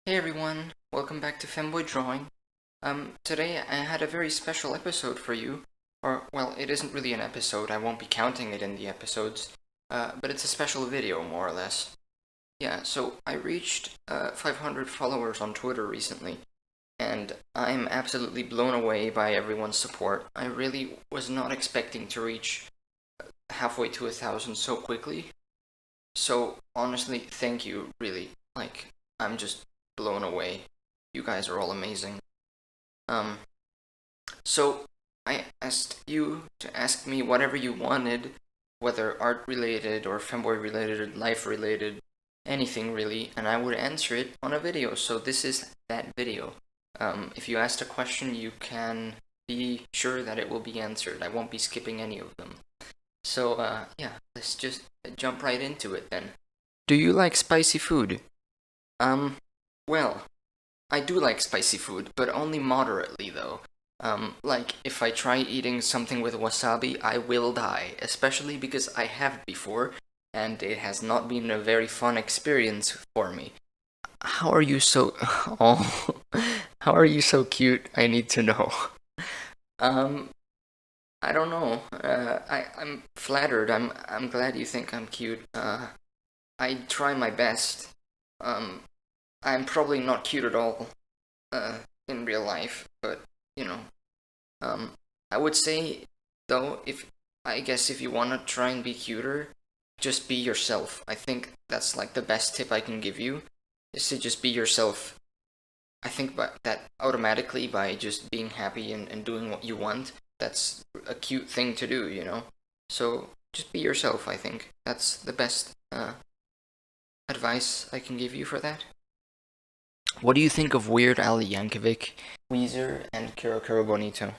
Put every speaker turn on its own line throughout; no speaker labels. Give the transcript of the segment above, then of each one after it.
Hey everyone, welcome back to Femboy Drawing. Today I had a very special episode for you. Or, well, it isn't really an episode, I won't be counting it in the episodes. But it's a special video, more or less. Yeah, so I reached 500 followers on Twitter recently, and I'm absolutely blown away by everyone's support. I really was not expecting to reach halfway to 1,000 so quickly. So, honestly, thank you, really. I'm just blown away. You guys are all amazing. Um, so I asked you to ask me whatever you wanted, whether art related or femboy related, life related, anything really, and I would answer it on a video. So this is that video. If you asked a question, you can be sure that it will be answered. I won't be skipping any of them. So, yeah, let's just jump right into it then. Do you like spicy food? Um, well, I do like spicy food, but only moderately though. Like, if I try eating something with wasabi, I will die, especially because I have before, and it has not been a very fun experience for me. How are you so... Oh, how are you so cute? I need to know. Um, I don't know. I'm flattered. I'm glad you think I'm cute. I try my best. Um, I'm probably not cute at all, uh, in real life, but you know, um, I would say though, if I guess if you wanna try and be cuter, just be yourself. I think that's like the best tip I can give you, is to just be yourself. I think by that automatically by just being happy and doing what you want, that's a cute thing to do, you know? So just be yourself, I think. That's the best advice I can give you for that. What do you think of Weird Al Yankovic, Weezer, and Kero Kero Bonito?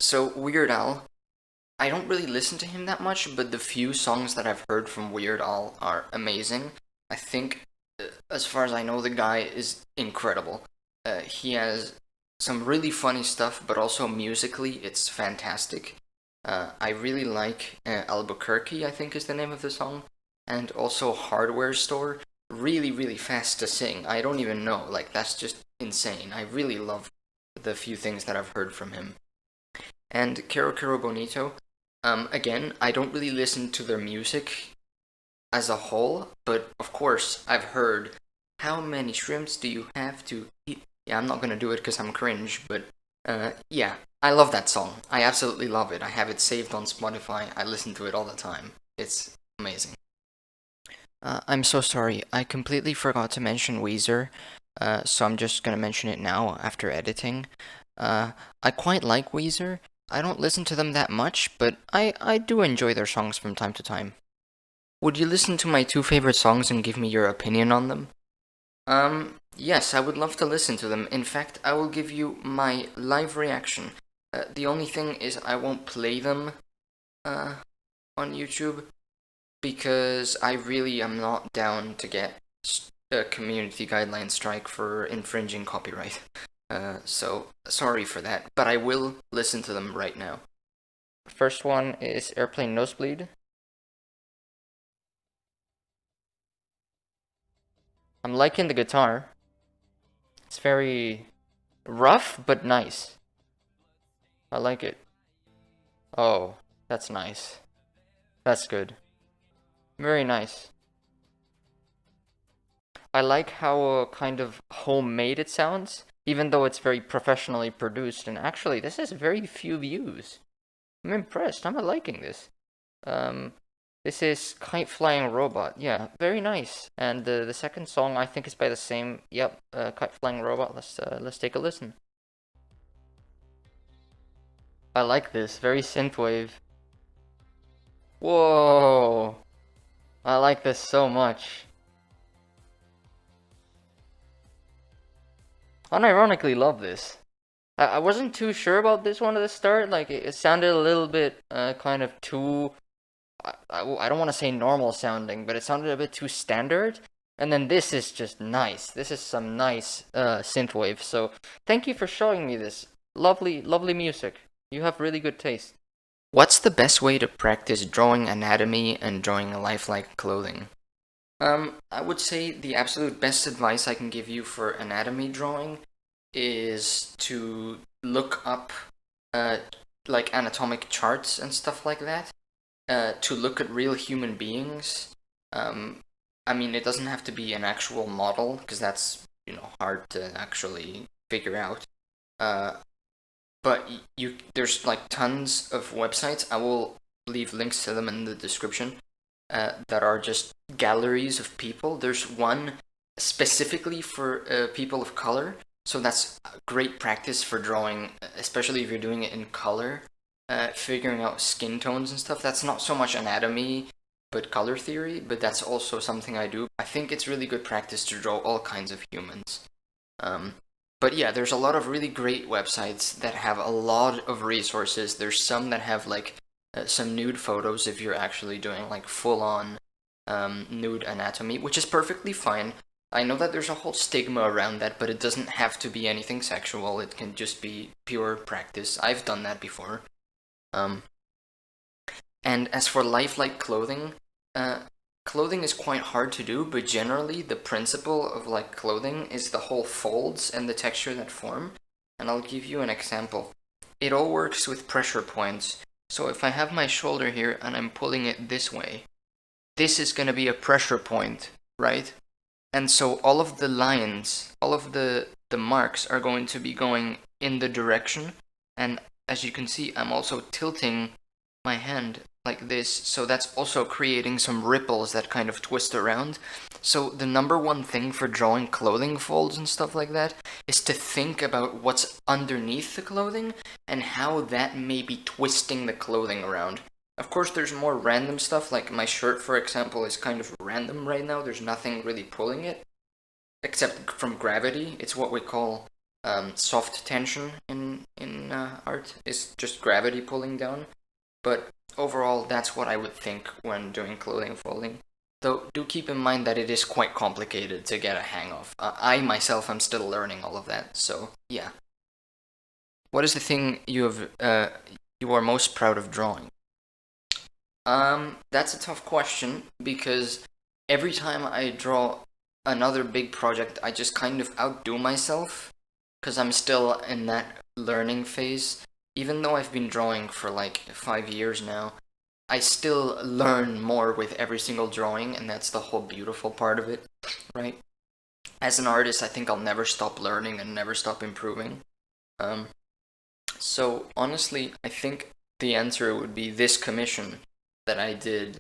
So, Weird Al, I don't really listen to him that much, but the few songs that I've heard from Weird Al are amazing. I think, as far as I know, the guy is incredible. He has some really funny stuff, but also musically, it's fantastic. I really like Albuquerque, I think is the name of the song, and also Hardware Store. Really, really fast to sing. I don't even know. Like, that's just insane. I really love the few things that I've heard from him. And Kero Kero Bonito, again, I don't really listen to their music as a whole, but of course, I've heard how many shrimps do you have to eat? Yeah, I'm not gonna do it because I'm cringe, but yeah, I love that song. I absolutely love it. I have it saved on Spotify. I listen to it all the time. It's amazing. I'm so sorry. I completely forgot to mention Weezer, so I'm just gonna mention it now after editing. I quite like Weezer. I don't listen to them that much, but I do enjoy their songs from time to time. Would you listen to my two favorite songs and give me your opinion on them? Yes, I would love to listen to them. In fact, I will give you my live reaction. The only thing is I won't play them, uh, on YouTube because I really am not down to get a community guideline strike for infringing copyright. So sorry for that, but I will listen to them right now. First one is Airplane Nosebleed. I'm liking the guitar. It's very rough but nice. I like it. Oh, that's nice. That's good. Very nice. I like how kind of homemade it sounds, even though it's very professionally produced. And actually, this has very few views. I'm impressed. I'm liking this. Um, this is Kite Flying Robot. Yeah, very nice. And the second song I think is by the same. Yep, Kite Flying Robot. Let's take a listen. I like this. Very synthwave. Whoa! I like this so much. Unironically love this. I wasn't too sure about this one at the start. Like it sounded a little bit kind of too. I don't want to say normal sounding, but it sounded a bit too standard. And then this is just nice. This is some nice synthwave. So thank you for showing me this lovely, lovely music. You have really good taste. What's the best way to practice drawing anatomy and drawing lifelike clothing? I would say the absolute best advice I can give you for anatomy drawing is to look up uh, like anatomic charts and stuff like that, to look at real human beings. Um, I mean, it doesn't have to be an actual model because that's, hard to actually figure out. Uh, but there's like tons of websites. I will leave links to them in the description, that are just galleries of people. There's one specifically for people of color, so that's great practice for drawing, especially if you're doing it in color, figuring out skin tones and stuff. That's not so much anatomy, but color theory, but that's also something I do. I think it's really good practice to draw all kinds of humans. Um, but yeah, there's a lot of really great websites that have a lot of resources. There's some that have like some nude photos if you're actually doing like full-on nude anatomy, which is perfectly fine. I know that there's a whole stigma around that, but it doesn't have to be anything sexual. It can just be pure practice. I've done that before. Um, and as for lifelike clothing, clothing is quite hard to do, but generally the principle of like clothing is the whole folds and the texture that form. And I'll give you an example. It all works with pressure points. So if I have my shoulder here and I'm pulling it this way, this is going to be a pressure point, right? And so all of the lines, all of the marks are going to be going in the direction. And as you can see, I'm also tilting my hand like this, so that's also creating some ripples that kind of twist around. So the number one thing for drawing clothing folds and stuff like that is to think about what's underneath the clothing and how that may be twisting the clothing around. Of course, there's more random stuff, like my shirt, for example, is kind of random right now. There's nothing really pulling it, except from gravity. It's what we call soft tension in art. It's just gravity pulling down. But overall, that's what I would think when doing clothing folding. Though, do keep in mind that it is quite complicated to get a hang of. I myself am still learning all of that, so yeah. What is the thing you are most proud of drawing? That's a tough question because every time I draw another big project, I just kind of outdo myself because I'm still in that learning phase. Even though I've been drawing for like 5 years now, I still learn more with every single drawing, and that's the whole beautiful part of it, right? As an artist, I think I'll never stop learning and never stop improving. Um, so honestly, I think the answer would be this commission that I did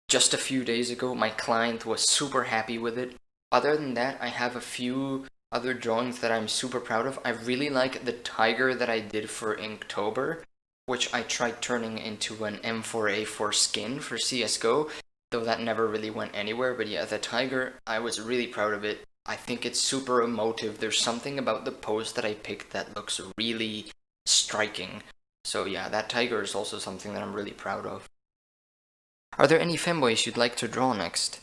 just a few days ago. My client was super happy with it. Other than that, I have a few other drawings that I'm super proud of. I really like the tiger that I did for Inktober, which I tried turning into an M4A4 skin for CSGO, though that never really went anywhere. But yeah, the tiger, I was really proud of it. I think it's super emotive. There's something about the pose that I picked that looks really striking. So yeah, that tiger is also something that I'm really proud of. Are there any femboys you'd like to draw next?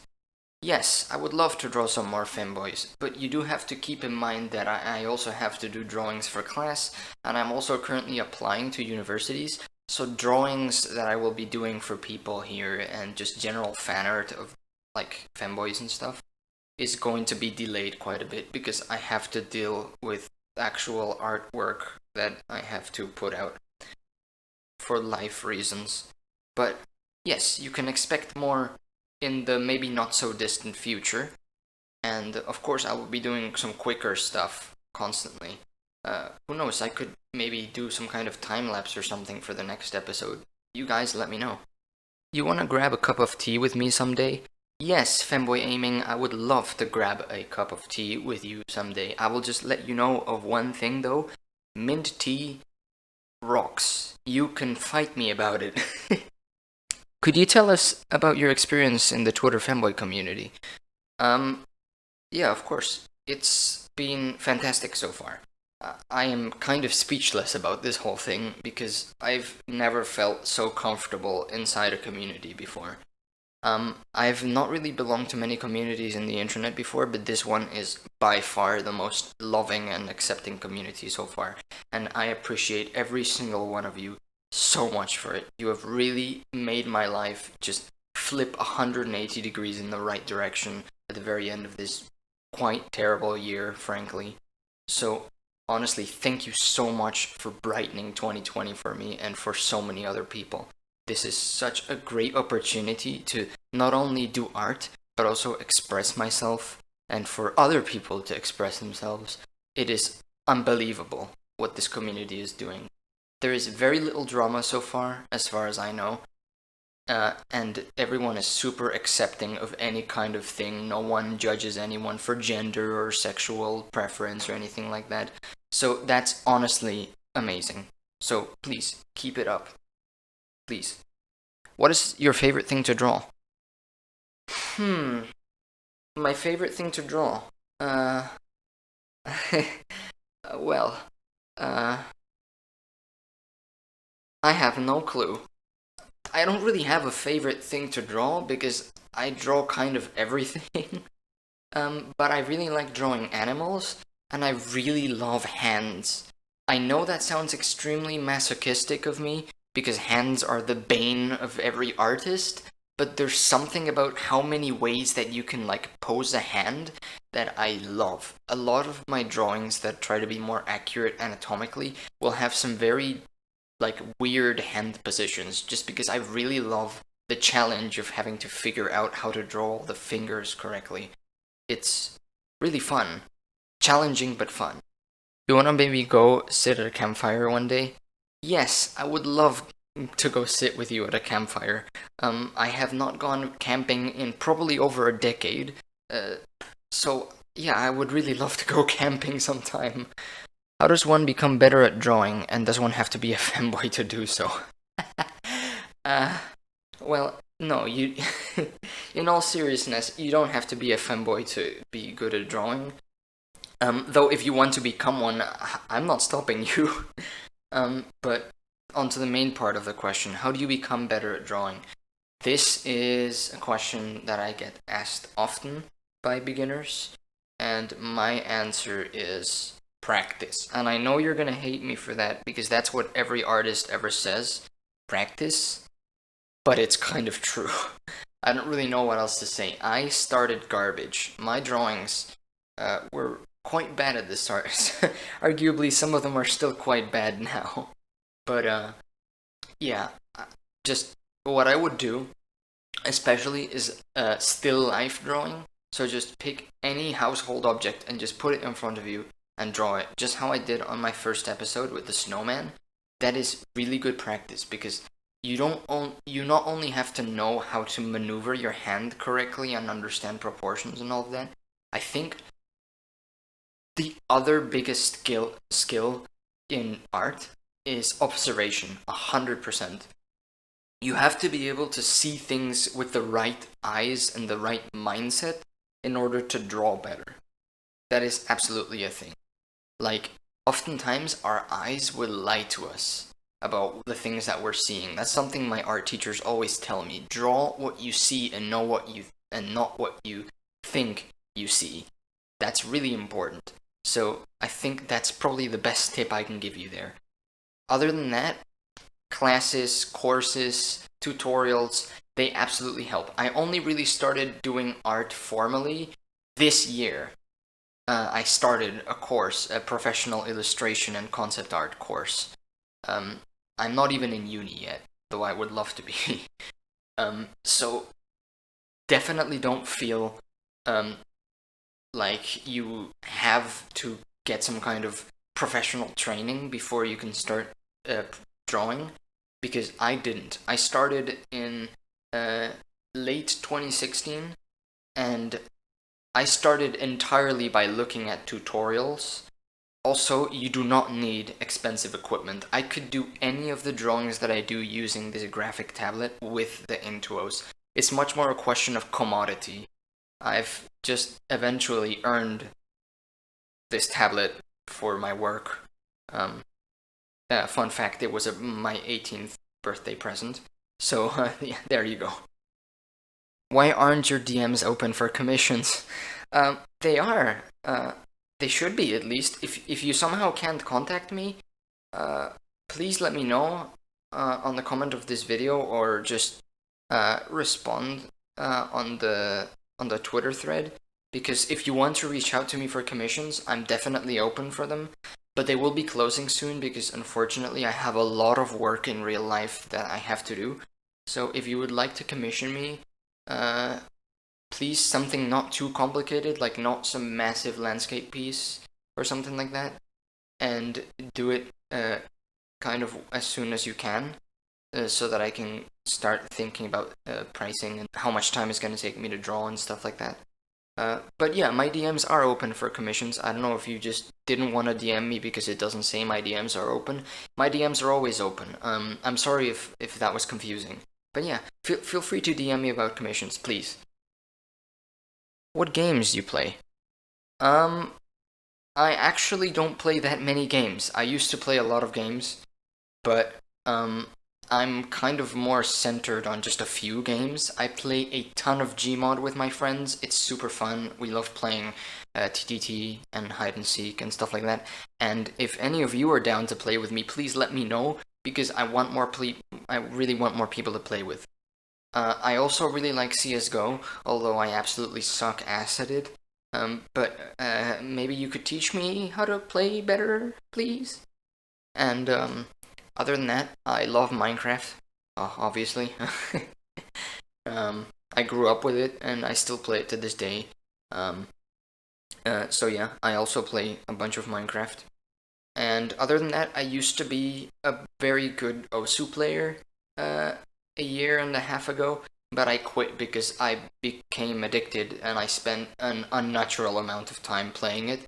Yes, I would love to draw some more femboys, but you do have to keep in mind that I also have to do drawings for class, and I'm also currently applying to universities, so drawings that I will be doing for people here and just general fan art of like femboys and stuff is going to be delayed quite a bit because I have to deal with actual artwork that I have to put out for life reasons. But yes, you can expect more in the maybe not so distant future. And of course, I will be doing some quicker stuff constantly. Who knows, I could maybe do some kind of time lapse or something for the next episode. You guys let me know. You wanna grab a cup of tea with me someday? Yes, Femboy Aiming, I would love to grab a cup of tea with you someday. I will just let you know of one thing though. Mint tea rocks. You can fight me about it. Could you tell us about your experience in the Twitter Femboy community? Um, yeah, of course. It's been fantastic so far. I am kind of speechless about this whole thing because I've never felt so comfortable inside a community before. I've not really belonged to many communities in the internet before, but this one is by far the most loving and accepting community so far, and I appreciate every single one of you so much for it. You have really made my life just flip 180 degrees in the right direction at the very end of this quite terrible year, frankly. So, honestly, thank you so much for brightening 2020 for me and for so many other people. This is such a great opportunity to not only do art, but also express myself and for other people to express themselves. It is unbelievable what this community is doing. There is very little drama so far as I know, and everyone is super accepting of any kind of thing. No one judges anyone for gender or sexual preference or anything like that. So that's honestly amazing. So please, keep it up. Please. What is your favorite thing to draw? My favorite thing to draw? Well, I have no clue. I don't really have a favorite thing to draw because I draw kind of everything. But I really like drawing animals, and I really love hands. I know that sounds extremely masochistic of me, because hands are the bane of every artist, but there's something about how many ways that you can, like, pose a hand that I love. A lot of my drawings that try to be more accurate anatomically will have some very, like, weird hand positions, just because I really love the challenge of having to figure out how to draw the fingers correctly. It's really fun. Challenging, but fun. You wanna maybe go sit at a campfire one day? Yes, I would love to go sit with you at a campfire. I have not gone camping in probably over a decade. So yeah, I would really love to go camping sometime. How does one become better at drawing, and does one have to be a femboy to do so? uh, well, no, you. In all seriousness, you don't have to be a femboy to be good at drawing. Though if you want to become one, I'm not stopping you. But onto the main part of the question, how do you become better at drawing? This is a question that I get asked often by beginners, and my answer is practice. And I know you're gonna hate me for that, because that's what every artist ever says, practice, but it's kind of true. I don't really know what else to say. I started garbage. My drawings were quite bad at the start. Arguably, some of them are still quite bad now. But, yeah, just what I would do, especially, is still life drawing. So just pick any household object and just put it in front of you and draw it. Just how I did on my first episode with the snowman. That is really good practice, because you not only have to know how to maneuver your hand correctly and understand proportions and all of that. I think the other biggest skill in art is observation, 100%. You have to be able to see things with the right eyes and the right mindset in order to draw better. That is absolutely a thing. Like, oftentimes our eyes will lie to us about the things that we're seeing. That's something my art teachers always tell me. Draw what you see and know what you and not what you think you see. That's really important. So I think that's probably the best tip I can give you there. Other than that, classes, courses, tutorials, they absolutely help. I only really started doing art formally this year. I started a course, a professional illustration and concept art course. I'm not even in uni yet, though I would love to be. So definitely don't feel like you have to get some kind of professional training before you can start drawing, because I didn't. I started in late 2016, and I started entirely by looking at tutorials. Also, you do not need expensive equipment. I could do any of the drawings that I do using this graphic tablet with the Intuos. It's much more a question of commodity. I've just eventually earned this tablet for my work. Fun fact, it was my 18th birthday present. So, yeah, there you go. Why aren't your DMs open for commissions? They are. They should be, at least. If you somehow can't contact me, please let me know on the comment of this video, or just respond on the Twitter thread, because if you want to reach out to me for commissions, I'm definitely open for them. But they will be closing soon because unfortunately I have a lot of work in real life that I have to do. So if you would like to commission me, please something not too complicated, like not some massive landscape piece or something like that, and do it kind of as soon as you can, so that I can start thinking about pricing and how much time it's going to take me to draw and stuff like that. But yeah, my DMs are open for commissions. I don't know if you just didn't want to DM me because it doesn't say my DMs are open. My DMs are always open. I'm sorry if that was confusing. But yeah, feel free to DM me about commissions, please. What games do you play? I actually don't play that many games. I used to play a lot of games, but I'm kind of more centered on just a few games. I play a ton of Gmod with my friends. It's super fun. We love playing TTT and hide and seek and stuff like that. And if any of you are down to play with me, please let me know, because I really want more people to play with. I also really like CSGO, although I absolutely suck ass at it. But maybe you could teach me how to play better, please? And other than that, I love Minecraft, obviously. I grew up with it, and I still play it to this day. So yeah, I also play a bunch of Minecraft. And other than that, I used to be a very good Osu player a year and a half ago, but I quit because I became addicted and I spent an unnatural amount of time playing it.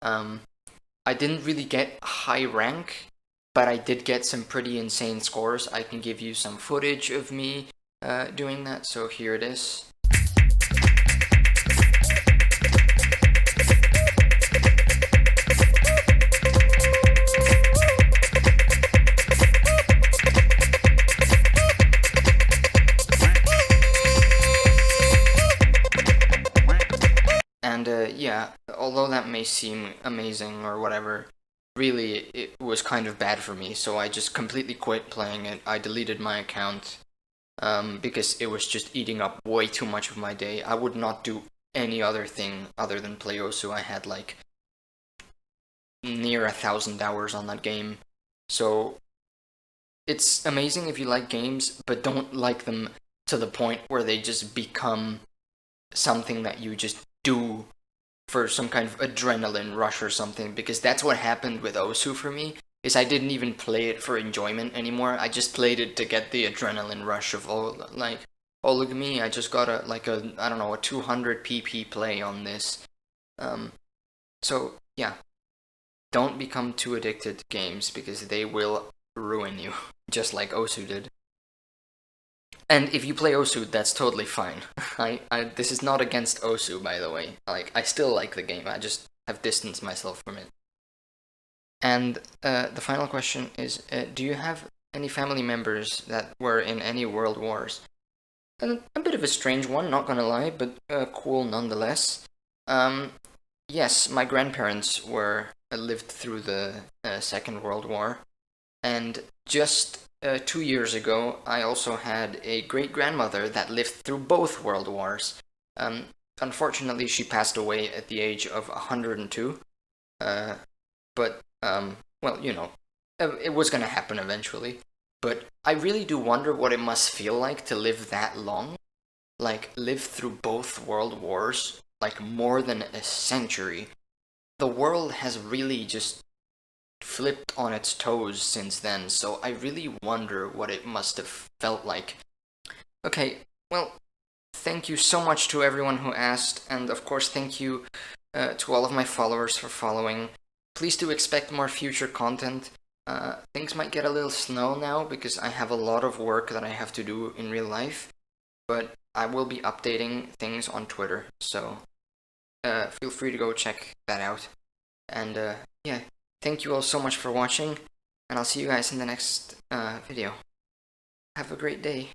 I didn't really get high rank, but I did get some pretty insane scores. I can give you some footage of me doing that, so here it is. And yeah, although that may seem amazing or whatever, really it was kind of bad for me, so I just completely quit playing it. I deleted my account because it was just eating up way too much of my day. I would not do any other thing other than play Osu. I had like near 1,000 hours on that game. So it's amazing if you like games, but don't like them to the point where they just become something that you just do for some kind of adrenaline rush or something, because that's what happened with Osu for me. Is I didn't even play it for enjoyment anymore. I just played it to get the adrenaline rush of, oh, like, oh, look at me, I just got a I don't know, a 200 pp play on this. So yeah, don't become too addicted to games, because they will ruin you, just like Osu did. And if you play Osu, that's totally fine. This is not against Osu, by the way. Like, I still like the game, I just have distanced myself from it. And the final question is, do you have any family members that were in any world wars? A bit of a strange one, not gonna lie, but cool nonetheless. Yes, my grandparents lived through the Second World War, and just 2 years ago, I also had a great-grandmother that lived through both world wars. Unfortunately, she passed away at the age of 102, but, well, you know, it was gonna happen eventually. But I really do wonder what it must feel like to live that long. Like, live through both world wars, like more than a century. The world has really just flipped on its toes since then, so I really wonder what it must have felt like. Okay, well, thank you so much to everyone who asked, and of course thank you to all of my followers for following. Please do expect more future content. Things might get a little slow now because I have a lot of work that I have to do in real life, but I will be updating things on Twitter, so feel free to go check that out. And yeah, thank you all so much for watching, and I'll see you guys in the next video. Have a great day.